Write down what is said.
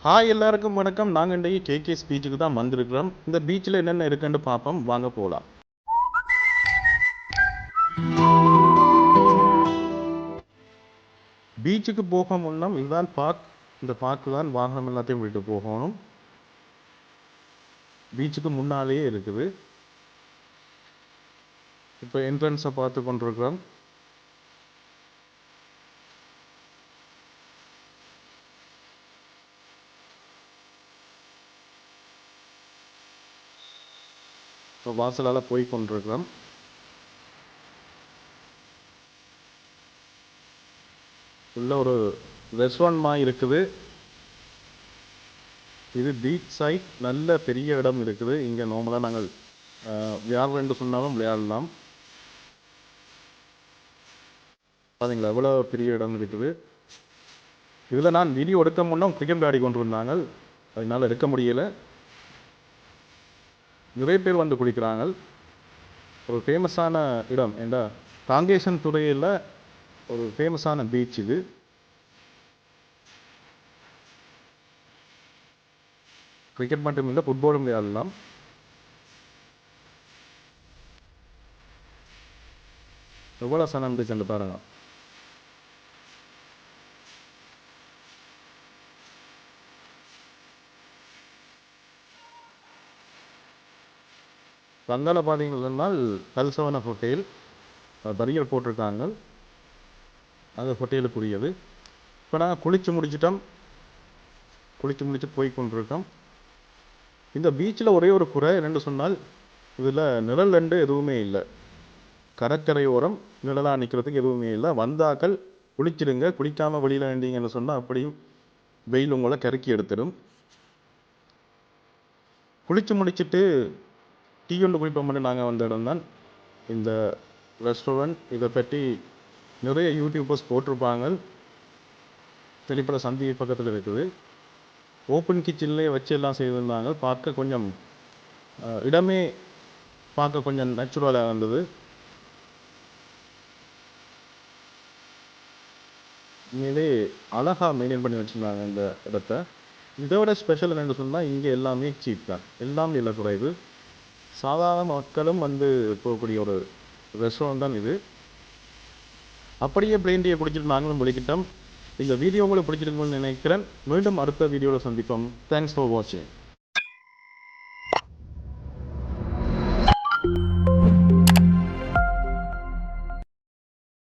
Hi எல்லாருக்கும் வணக்கம். நாங்கள் இன்றைக்கி கேகேஎஸ் பீச்சுக்கு தான் வந்திருக்கிறோம். இந்த பீச்சில் என்னென்ன இருக்குன்னு பார்ப்போம், வாங்க போகலாம். பீச்சுக்கு போக முன்னம் இதுதான் பார்க். இந்த பார்க்கு தான் வாகனம் எல்லாத்தையும் விட்டு போகணும். பீச்சுக்கு முன்னாலேயே இருக்குது. இப்போ என்ட்ரன்ஸை பார்த்து கொண்டிருக்கிறோம். இப்போ வாசலால் போய் கொண்டிருக்கிறோம். உள்ள ஒரு ரெஸ்டாரண்ட் மாதிரி இருக்குது. இது பீச் சைட், நல்ல பெரிய இடம் இருக்குது. இங்கே நார்மலாக நாங்கள் விளையாடுறேன்னு சொன்னாலும் விளையாடலாம். பார்த்தீங்களா எவ்வளோ பெரிய இடம் இருக்குது. இதில் நான் வீடியோ எடுக்க முன்னே கிரிக்கெட் விளையாடி கொண்டு வந்தாங்க, அதனால் எடுக்க முடியலை. நிறைய பேர் வந்து குளிக்கிறாங்க. ஒரு ஃபேமஸான இடம் ஏண்டா காங்கேசன் துறையில் ஒரு ஃபேமஸான பீச் இது. கிரிக்கெட் மட்டும் இல்லை, ஃபுட்பாலும் விளையாடலாம். எவ்வளோ சனம் இருந்துச்சு பாருங்க. வந்தால பார்த்தீங்கன்னு சொன்னால் கல்சவன ஹோட்டல் பரியல் போட்டிருக்காங்க. அது ஹோட்டலுக்குரியது. இப்போ நாங்கள் குளித்து முடிச்சிட்டோம். குளித்து முடிச்சுட்டு போய் கொண்டிருக்கோம். இந்த பீச்சில் ஒரே ஒரு குறை என்னென்னு சொன்னால், இதில் நிழல் ரெண்டு எதுவுமே இல்லை. கடற்கரையோரம் நிழலாக நிற்கிறதுக்கு எதுவுமே இல்லை. வந்தாக்கள் குளிச்சிடுங்க, குளிக்காமல் வெளியில் வேண்டிங்கன்னு சொன்னால் அப்படியும் வெயில் உங்களை கருக்கி எடுத்துடும். குளித்து முடிச்சுட்டு டீ ஒன்று குடிப்போம்னு நாங்கள் வந்த இடம் தான் இந்த ரெஸ்டாரண்ட். இதை பற்றி நிறைய யூடியூபர்ஸ் போட்டிருப்பாங்க. வெளிப்பட சந்தி பக்கத்தில் இருக்குது. ஓப்பன் கிச்சன்லேயே வச்சு எல்லாம் செய்திருந்தாங்க. பார்க்க கொஞ்சம் இடமே பார்க்க கொஞ்சம் நேச்சுரலாக இருந்தது. உண்மையிலே அழகாக மெயின்டைன் பண்ணி வச்சுருந்தாங்க இந்த இடத்த. இதோட ஸ்பெஷல் என்னென்னு சொன்னால், இங்கே எல்லாமே சீப் தான், எல்லாமே இல்லை குறைவு. சாதாரண மக்களும் வந்து போகக்கூடிய ஒரு ரெஸ்டாரண்ட் தான் இது. அப்படியே பிளேன் டீயை குடிச்சிட்டு நாங்களும் விളിக்கிட்டோம். இந்த வீடியோ உங்களுக்கு பிடிச்சிருக்குன்னு நினைக்கிறேன். மீண்டும் அடுத்த வீடியோவில் சந்திப்போம். தேங்க்ஸ் ஃபார் வாட்சிங்.